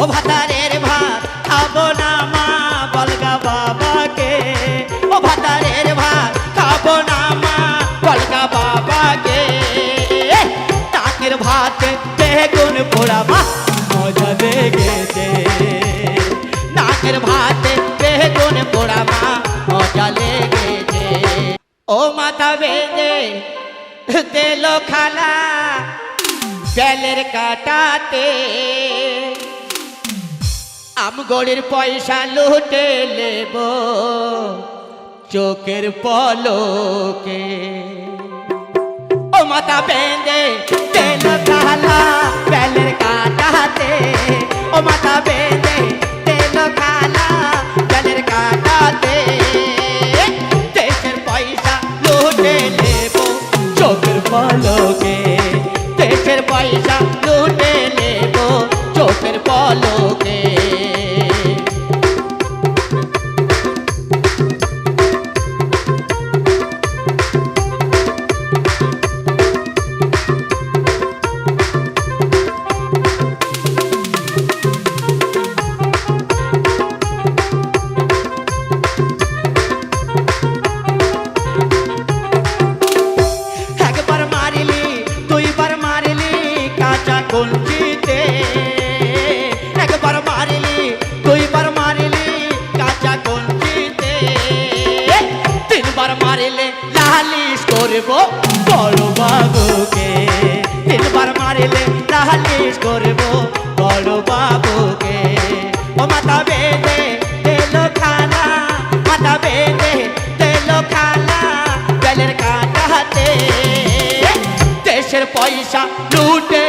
ও ভাতারের ভাত খাবো না মা বলগা বাবাকে, ও ভাতারের ভাত খাবো না মা বলগা বাবাকে। টাকের ভাতে বেগুন পোড়া মা মজা লেগেছে, নাকের ভাতে বেগুন পোড়া মা মজা লেগেছে। ও মাথা বেঁধে দিল খালা বেলের কাটাতে, আমগড়ির পয়সা লুটে নেব চোখের পলকে। ও মাথা বেঁধে দিল খালা বেলের কাটাতে, ও মাথা বেঁধে দিল খালা বেলের কাটাতে। দেশের পয়সা লুটে নেব চোখের পলকে, দেশের পয়সা লুটে নেব চোখের পলকে। একবার মারিলি দুইবার মারিলি কাঁচা কঞ্চিতে, একবার মারিলি দুইবার মারিলি কাঁচা কঞ্চিতে। তিনবার মারিলে লালিশ করব বড় বাবুকে, তিনবার মারিলে লালিশ করব বড় বাবুকে। ও মাথা বেঁধে দিল খালা, মাথা বেঁধে দিল খালা বেলের কাটাতে। দেশের পয়সা লুটে